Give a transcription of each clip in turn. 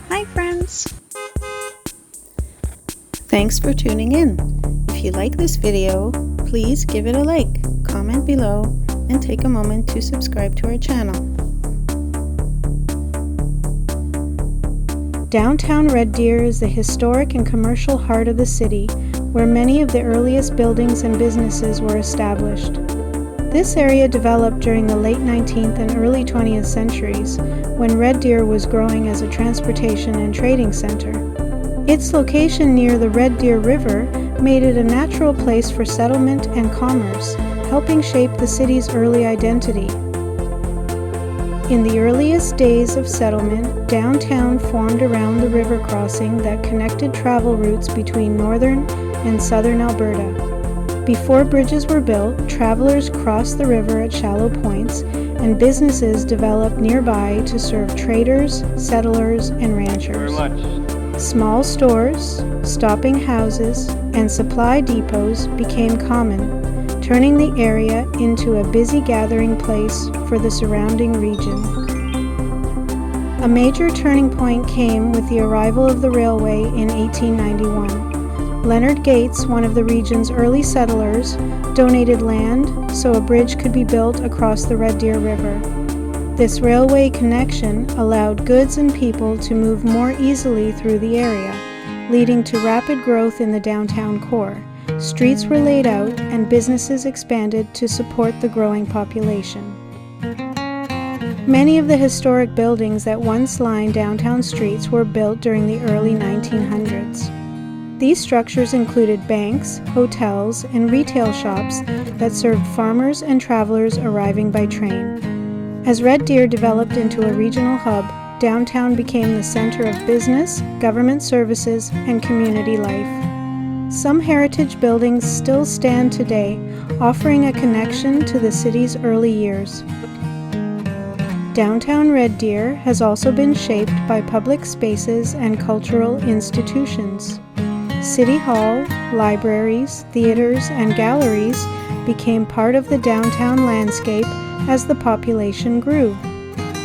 Hi friends! Thanks for tuning in. If you like this video, please give it a like, comment below, and take a moment to subscribe to our channel. Downtown Red Deer is the historic and commercial heart of the city, where many of the earliest buildings and businesses were established. This area developed during the late 19th and early 20th centuries, when Red Deer was growing as a transportation and trading center. Its location near the Red Deer River made it a natural place for settlement and commerce, helping shape the city's early identity. In the earliest days of settlement, downtown formed around the river crossing that connected travel routes between northern and southern Alberta. Before bridges were built, travelers crossed the river at shallow points, and businesses developed nearby to serve traders, settlers, and ranchers. Small stores, stopping houses, and supply depots became common, turning the area into a busy gathering place for the surrounding region. A major turning point came with the arrival of the railway in 1891. Leonard Gates, one of the region's early settlers, donated land so a bridge could be built across the Red Deer River. This railway connection allowed goods and people to move more easily through the area, leading to rapid growth in the downtown core. Streets were laid out and businesses expanded to support the growing population. Many of the historic buildings that once lined downtown streets were built during the early 1900s. These structures included banks, hotels, and retail shops that served farmers and travelers arriving by train. As Red Deer developed into a regional hub, downtown became the center of business, government services, and community life. Some heritage buildings still stand today, offering a connection to the city's early years. Downtown Red Deer has also been shaped by public spaces and cultural institutions. City Hall, libraries, theaters, and galleries became part of the downtown landscape as the population grew.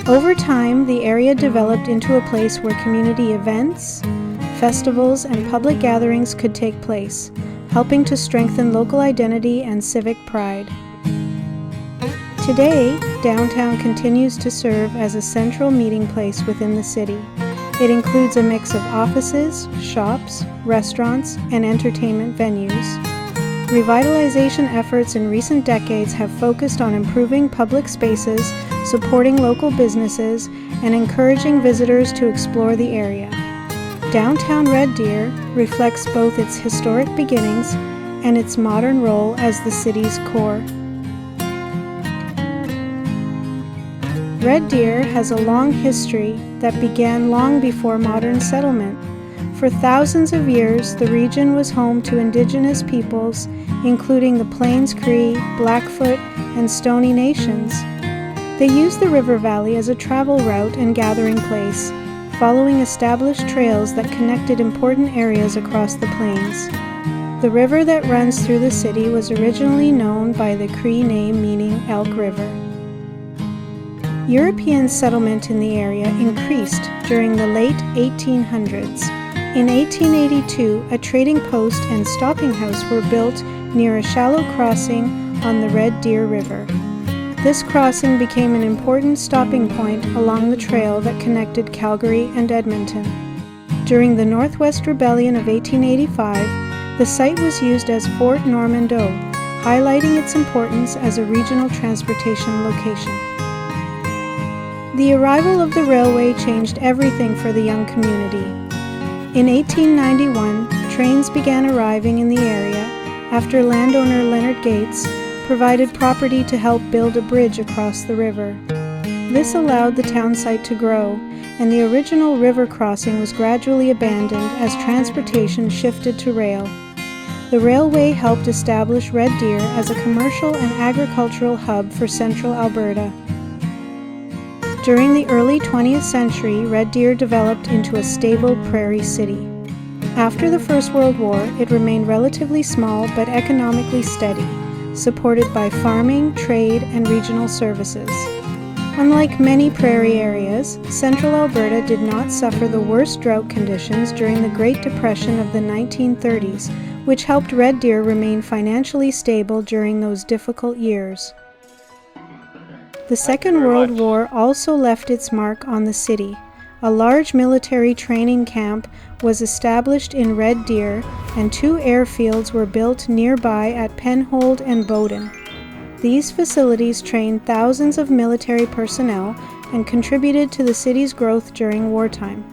Over time, the area developed into a place where community events, festivals, and public gatherings could take place, helping to strengthen local identity and civic pride. Today, downtown continues to serve as a central meeting place within the city. It includes a mix of offices, shops, restaurants, and entertainment venues. Revitalization efforts in recent decades have focused on improving public spaces, supporting local businesses, and encouraging visitors to explore the area. Downtown Red Deer reflects both its historic beginnings and its modern role as the city's core. Red Deer has a long history that began long before modern settlement. For thousands of years, the region was home to indigenous peoples, including the Plains Cree, Blackfoot, and Stoney nations. They used the river valley as a travel route and gathering place, following established trails that connected important areas across the plains. The river that runs through the city was originally known by the Cree name meaning Elk River. European settlement in the area increased during the late 1800s. In 1882, a trading post and stopping house were built near a shallow crossing on the Red Deer River. This crossing became an important stopping point along the trail that connected Calgary and Edmonton. During the Northwest Rebellion of 1885, the site was used as Fort Normandeau, highlighting its importance as a regional transportation location. The arrival of the railway changed everything for the young community. In 1891, trains began arriving in the area after landowner Leonard Gates provided property to help build a bridge across the river. This allowed the town site to grow, and the original river crossing was gradually abandoned as transportation shifted to rail. The railway helped establish Red Deer as a commercial and agricultural hub for central Alberta. During the early 20th century, Red Deer developed into a stable prairie city. After the First World War, it remained relatively small but economically steady, supported by farming, trade, and regional services. Unlike many prairie areas, central Alberta did not suffer the worst drought conditions during the Great Depression of the 1930s, which helped red deer remain financially stable during those difficult years. The Second World War also left its mark on the city. A large military training camp was established in Red Deer, and 2 airfields were built nearby at Penhold and Bowden. These facilities trained thousands of military personnel and contributed to the city's growth during wartime.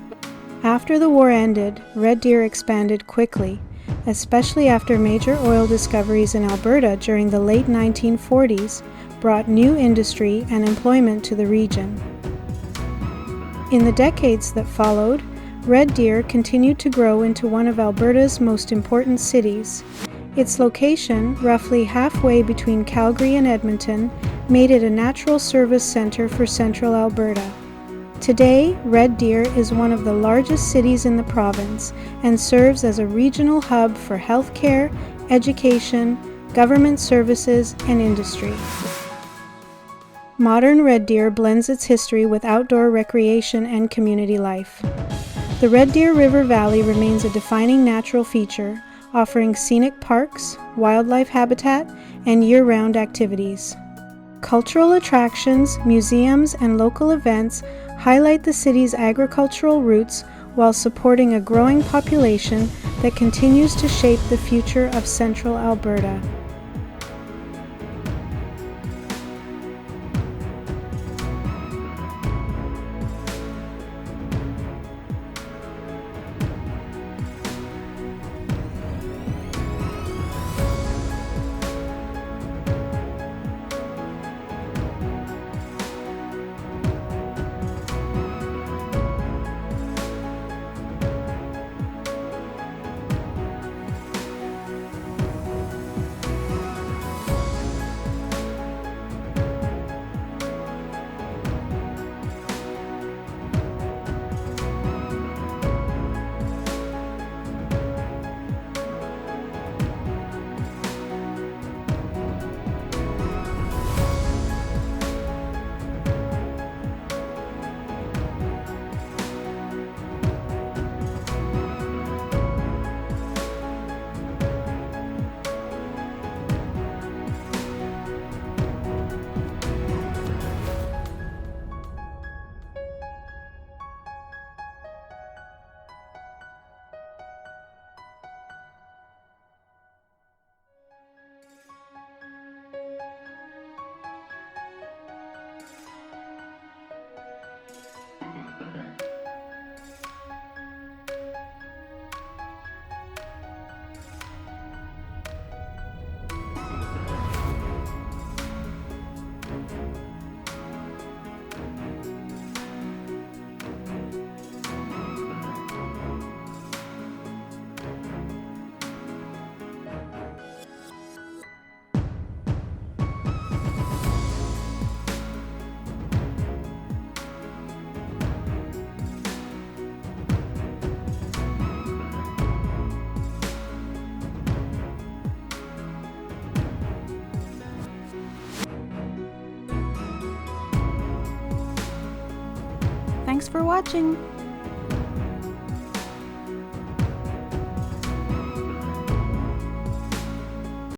After the war ended, Red Deer expanded quickly, especially after major oil discoveries in Alberta during the late 1940s brought new industry and employment to the region. In the decades that followed, Red Deer continued to grow into one of Alberta's most important cities. Its location, roughly halfway between Calgary and Edmonton, made it a natural service center for central Alberta. Today, Red Deer is one of the largest cities in the province and serves as a regional hub for healthcare, education, government services, and industry. Modern Red Deer blends its history with outdoor recreation and community life. The Red Deer River Valley remains a defining natural feature, offering scenic parks, wildlife habitat, and year-round activities. Cultural attractions, museums, and local events highlight the city's agricultural roots while supporting a growing population that continues to shape the future of central Alberta. Thanks for watching!